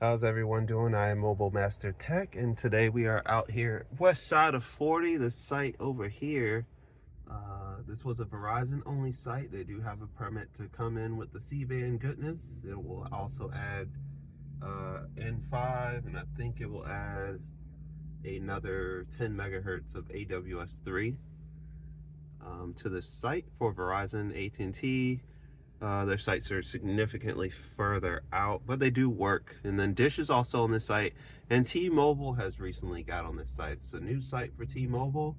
How's everyone doing? I am Mobile Master Tech, and today we are out here west side of 40, the site over here. This was a Verizon only site. They do have a permit to come in with the C-band goodness. It will also add N5, and I think it will add another 10 megahertz of AWS3 to the site for Verizon. AT&T, their sites are significantly further out, but they do work. And then Dish is also on this site, and T-Mobile has recently got on this site. It's a new site for T-Mobile.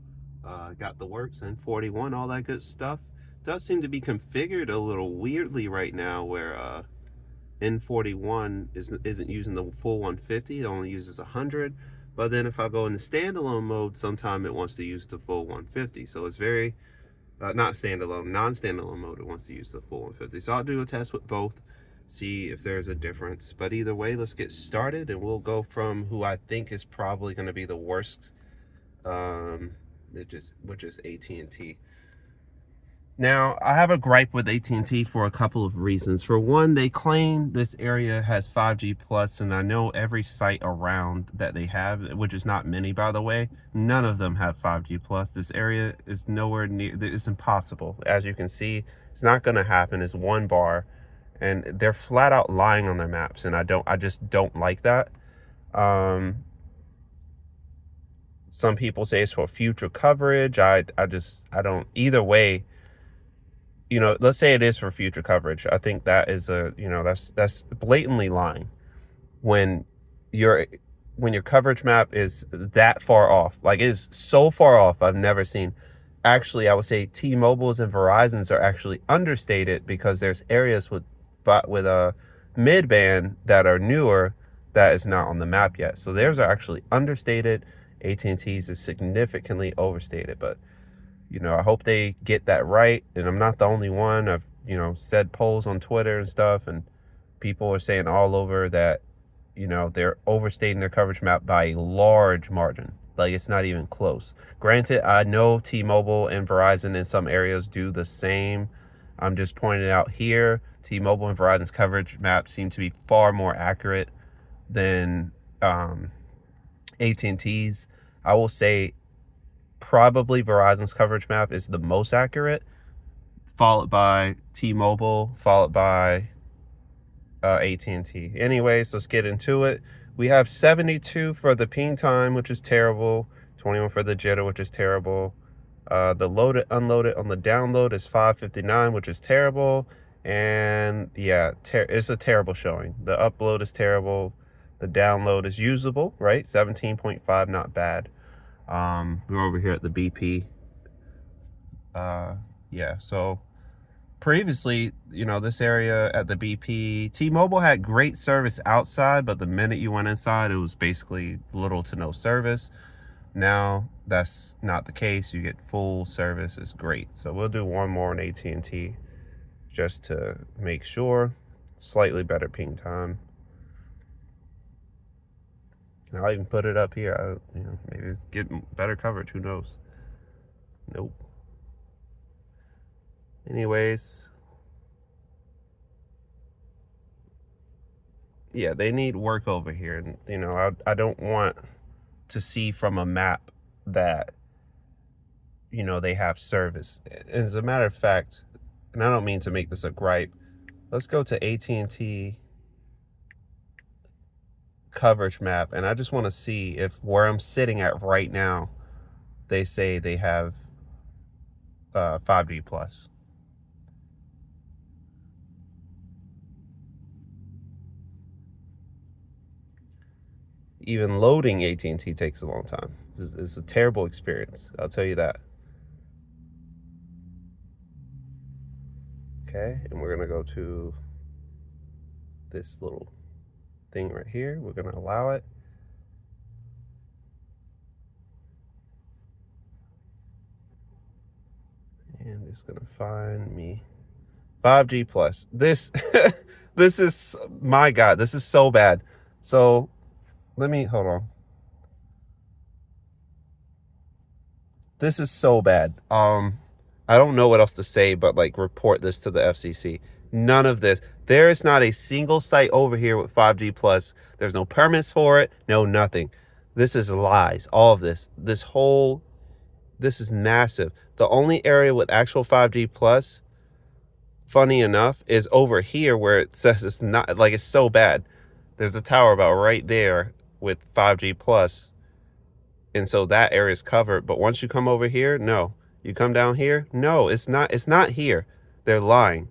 Got the works and 41, all that good stuff. Does seem to be configured a little weirdly right now, where N41 isn't using the full 150. It only uses 100. But then if I go into standalone mode, sometime it wants to use the full 150. So it's very not standalone, non-standalone mode, it wants to use the full 150. So I'll do a test with both, see if there's a difference. But either way, let's get started, and we'll go from who I think is probably going to be the worst, which is AT&T. Now, I have a gripe with AT&T for a couple of reasons. For one, they claim this area has 5G plus, and I know every site around that they have, which is not many, by the way, none of them have 5G plus. This area is nowhere near. It's impossible. As you can see, it's not going to happen. It's one bar, and they're flat out lying on their maps, and I just don't like that. Some people say it's for future coverage. I don't. Either way, let's say it is for future coverage. I think that is that's blatantly lying when your coverage map is that far off. Like, it is so far off. I've never seen. Actually, I would say T-Mobile's and Verizon's are actually understated, because there's areas with a mid-band that are newer that is not on the map yet. So theirs are actually understated. AT&T's is significantly overstated, but I hope they get that right. And I'm not the only one. I've, said polls on Twitter and stuff, and people are saying all over that, they're overstating their coverage map by a large margin. Like, it's not even close. Granted, I know T-Mobile and Verizon in some areas do the same. I'm just pointing out here, T-Mobile and Verizon's coverage map seem to be far more accurate than AT&T's. I will say probably Verizon's coverage map is the most accurate, followed by T-Mobile, followed by AT&T. Anyways, let's get into it. We have 72 for the ping time, which is terrible. 21 for the jitter, which is terrible. The loaded unloaded on the download is 559, which is terrible. And yeah, it's a terrible showing. The upload is terrible. The download is usable, right? 17.5, not bad. We're over here at the BP. Yeah, so previously, this area at the BP, T-Mobile had great service outside, but the minute you went inside, it was basically little to no service. Now, that's not the case. You get full service. It's great. So we'll do one more on AT&T just to make sure. Slightly better ping time. I'll even put it up here. Maybe it's getting better coverage. Who knows? Nope. Anyways, yeah, they need work over here. And, I don't want to see from a map that, they have service. As a matter of fact, and I don't mean to make this a gripe, let's go to AT&T coverage map, and I just want to see if where I'm sitting at right now, they say they have 5G plus. Even loading AT&T takes a long time. It's a terrible experience, I'll tell you that. Okay, and we're gonna go to this little thing right here. We're gonna allow it. And it's gonna find me 5G plus. This this is, my God, this is so bad. So hold on. This is so bad. I don't know what else to say, but like, report this to the FCC. None of this. There is not a single site over here with 5G plus. There's no permits for it, no nothing. This is lies. All of this. This is massive. The only area with actual 5G plus, funny enough, is over here where it says it's not, like, it's so bad. There's a tower about right there with 5G plus. And so that area is covered. But once you come over here, no. You come down here, no, it's not here. They're lying.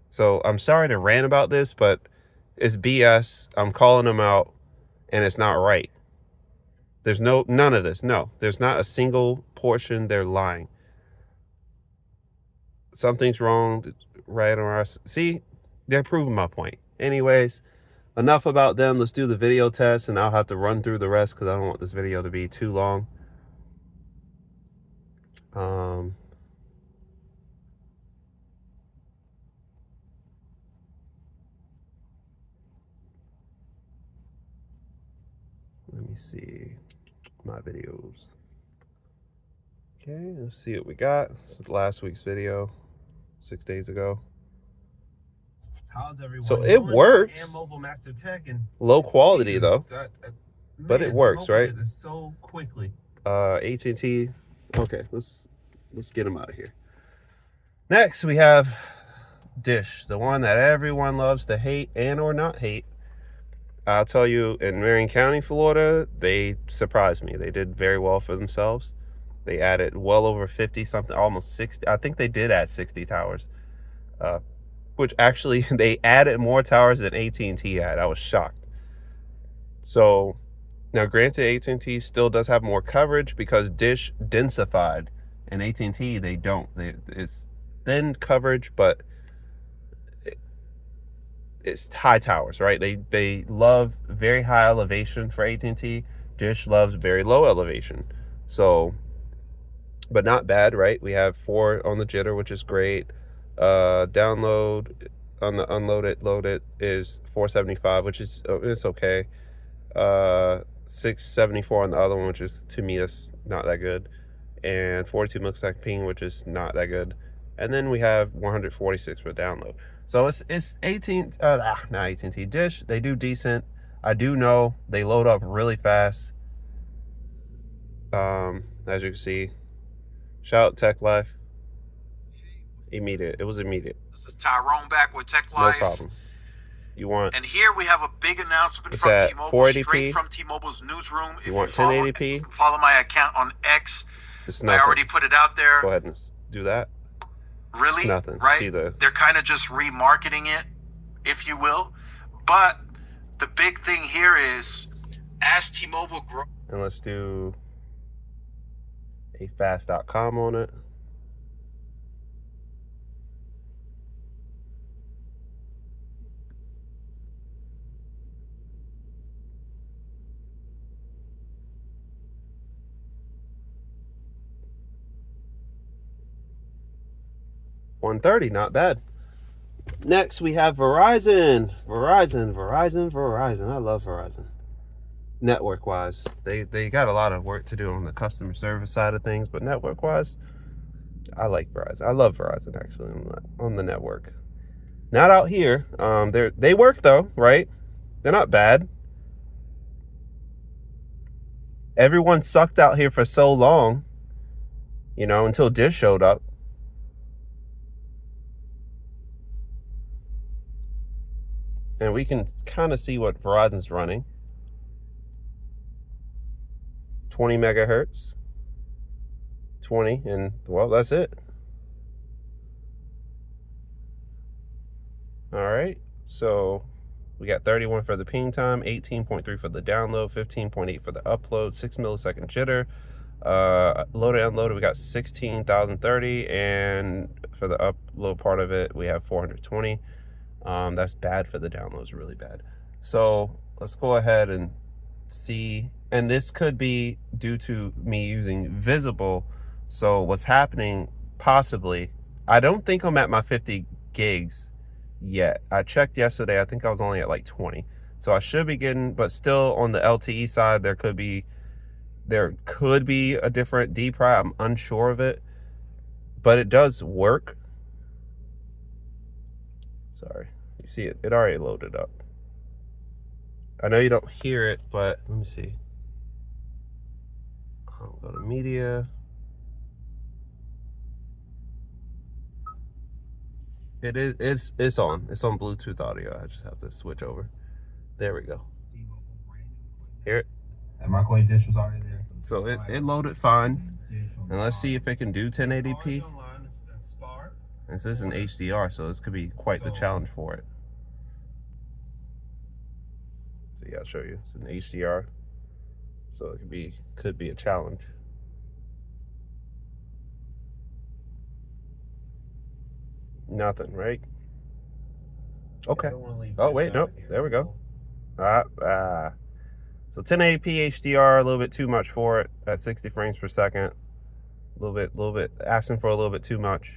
So I'm sorry to rant about this, but it's BS. I'm calling them out, and it's not right. There's none of this. No, there's not a single portion. They're lying. Something's wrong, right on our... See, they're proving my point. Anyways, enough about them. Let's do the video test, and I'll have to run through the rest because I don't want this video to be too long. Let me see my videos. Okay, let's see what we got. This is last week's video, 6 days ago. How's everyone? So it works. And Mobile Master Tech, and low quality though, but it works, right? So quickly. AT&T. Okay, let's get them out of here. Next, we have Dish, the one that everyone loves to hate and or not hate. I'll tell you, in Marion County, Florida, they surprised me. They did very well for themselves. They added well over 50 something, almost 60. I think they did add 60 towers, which actually they added more towers than AT&T had. I was shocked. So now, granted, AT&T still does have more coverage because Dish densified, and AT&T they don't. It's thin coverage, but it's high towers, right? They love very high elevation for AT&T. Dish loves very low elevation. So, but not bad, right? We have 4 on the jitter, which is great. Download on the loaded is 475, which is, it's okay. 674 on the other one, which is, to me, that's not that good. And 42 millisecond ping, which is not that good. And then we have 146 for download. So it's not AT&T, Dish. They do decent. I do know they load up really fast. As you can see, shout out Tech Life. Immediate. It was immediate. This is Tyrone back with Tech Life. No problem. You want? And here we have a big announcement from T-Mobile, straight from T-Mobile's newsroom. If you want 1080p? Follow my account on X. It's nothing. I already put it out there. Go ahead and do that. Really? It's nothing. Right? See they're kind of just remarketing it, if you will. But the big thing here is, as T-Mobile grows... And let's do a fast.com on it. $130, not bad. Next, we have Verizon. Verizon. I love Verizon. Network-wise, they got a lot of work to do on the customer service side of things, but network-wise, I like Verizon. I love Verizon, actually, on the network. Not out here. They work, though, right? They're not bad. Everyone sucked out here for so long, you know, until Dish showed up. And we can kind of see what Verizon's running. 20 megahertz. 20, and well, that's it. All right, so we got 31 for the ping time, 18.3 for the download, 15.8 for the upload, 6 millisecond jitter. Loaded, unloaded, we got 16,030, and for the upload part of it, we have 420. That's bad for the downloads, really bad. So let's go ahead and see, and this could be due to me using Visible. So what's happening, possibly, I don't think I'm at my 50 gigs yet. I checked yesterday, I think I was only at like 20. So I should be getting, but still on the LTE side, there could be a different dpri. I'm unsure of it, but it does work. Sorry, you You see it? It already loaded up. I know you don't hear it, but let me see. I'll go to media. It's on. It's on Bluetooth audio. I just have to switch over. There we go. Hear it? And my coin dish was already there. So it loaded fine. And let's see if it can do 1080p. This is an HDR, so this could be quite the challenge for it. So yeah, I'll show you. It's an HDR, so it could be a challenge. Nothing, right? Okay. Oh wait, nope. There we go. So 1080p HDR, a little bit too much for it at 60 frames per second. A little bit asking for a little bit too much.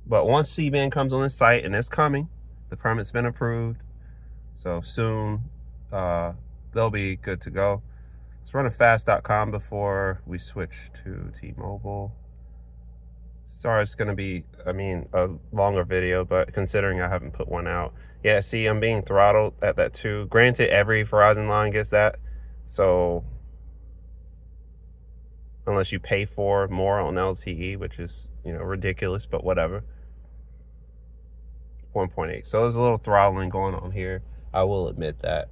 But once Cband comes on the site, and it's coming, the permit's been approved, so soon they'll be good to go. Let's run a fast.com before we switch to T-Mobile. Sorry, it's gonna be, a longer video, but considering I haven't put one out. Yeah, see, I'm being throttled at that too. Granted, every Verizon line gets that, so unless you pay for more on LTE, which is, ridiculous, but whatever. 1.8. So there's a little throttling going on here. I will admit that.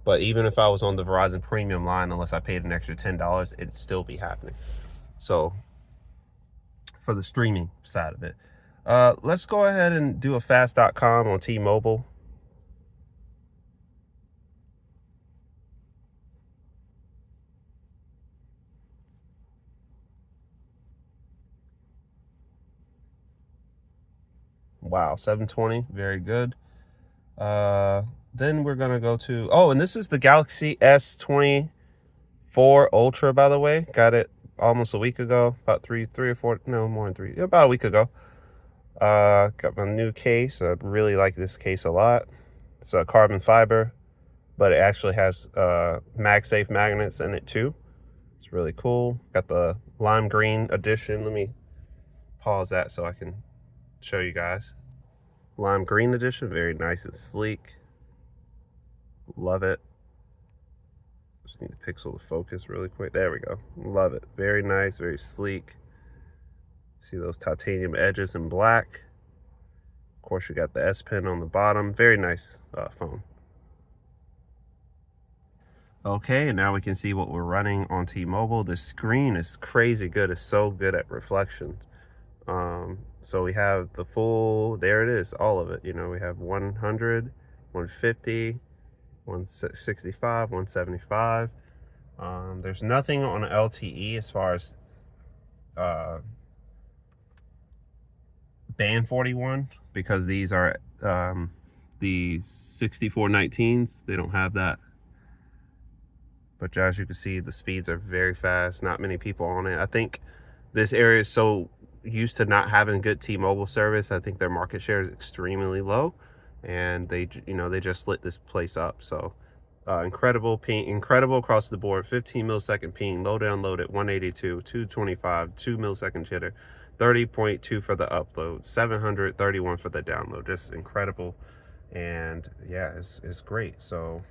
But even if I was on the Verizon premium line, unless I paid an extra $10, it'd still be happening. So for the streaming side of it, let's go ahead and do a fast.com on T-Mobile. Wow, 720, very good. Then we're gonna go to, and this is the Galaxy S24 Ultra, by the way. Got it almost a week ago, about three or four, no, more than 3, about a week ago. Got my new case. I really like this case a lot. It's a carbon fiber, but it actually has MagSafe magnets in it too. It's really cool. Got the lime green edition. Let me pause that so I can show you guys. Lime green edition, very nice and sleek. Love it. Just need the pixel to focus really quick. There we go. Love it. Very nice, very sleek. See those titanium edges in black. Of course, you got the S Pen on the bottom. Very nice phone. Okay, and now we can see what we're running on T-Mobile. The screen is crazy good. It's so good at reflections. So we have the full, there it is, all of it. We have 100, 150, 165, 175. There's nothing on LTE as far as band 41, because these are the 6419s. They don't have that. But as you can see, the speeds are very fast. Not many people on it. I think this area is so used to not having good T-Mobile service. I think their market share is extremely low, and they just lit this place up. So incredible ping, incredible across the board. 15 millisecond ping, low download at 182, 225, 2 millisecond jitter, 30.2 for the upload, 731 for the download. Just incredible. And yeah, it's great. So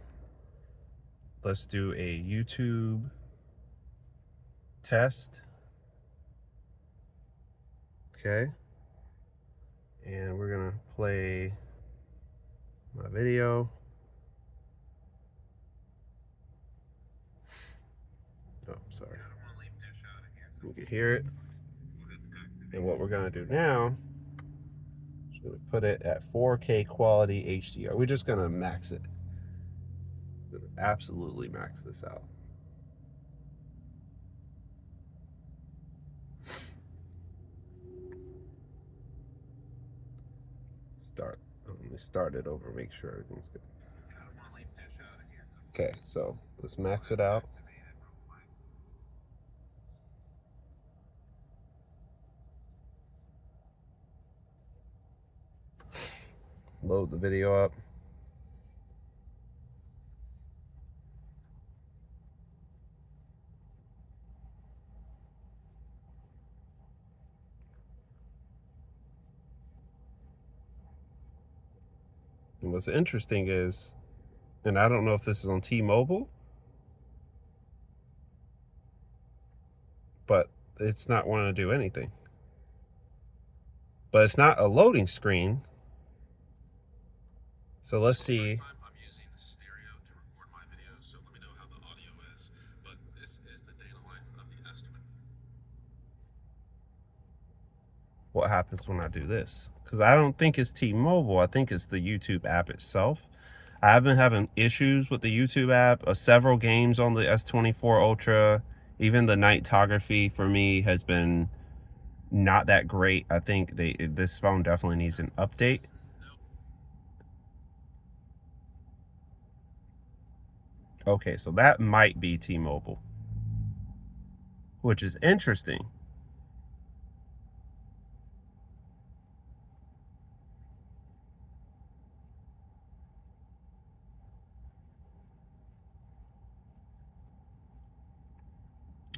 let's do a YouTube test. Okay. And we're gonna play my video. Oh, sorry. You can hear it. And what we're gonna do now is gonna put it at 4K quality HDR. We're just gonna max it. Absolutely max this out. Let me start it over, make sure everything's good. Okay, so let's max it out. Load the video up. what's interesting is, and I don't know if this is on T-Mobile, but it's not wanting to do anything. But it's not a loading screen. So let's see. I'm using stereo to record my videos, so let me know how the audio is. But this is the day in the life of the S20. What happens when I do this? Because I don't think it's T-Mobile. I think it's the YouTube app itself. I've been having issues with the YouTube app. Several games on the S24 Ultra, even the nightography for me has been not that great. I think this phone definitely needs an update. Okay, so that might be T-Mobile, which is interesting.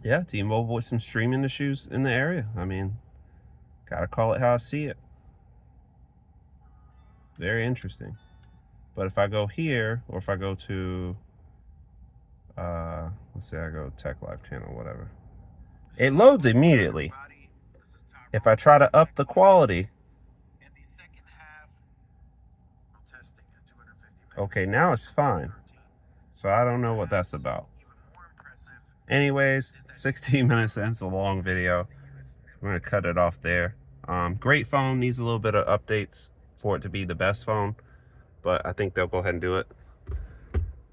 Yeah, T-Mobile with some streaming issues in the area. I mean, gotta call it how I see it. Very interesting. But if I go here, or if I go to, let's say I go Tech Live channel, whatever, it loads immediately. If I try to up the quality, okay, now it's fine. So I don't know what that's about. Anyways, 16 minutes in, it's a long video. I'm gonna cut it off there. Great phone, needs a little bit of updates for it to be the best phone, but I think they'll go ahead and do it.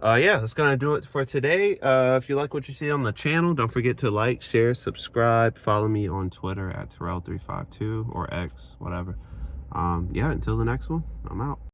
Yeah, that's gonna do it for today. If you like what you see on the channel, don't forget to like, share, subscribe, follow me on Twitter at Terrell352 or X, whatever. Yeah, until the next one, I'm out.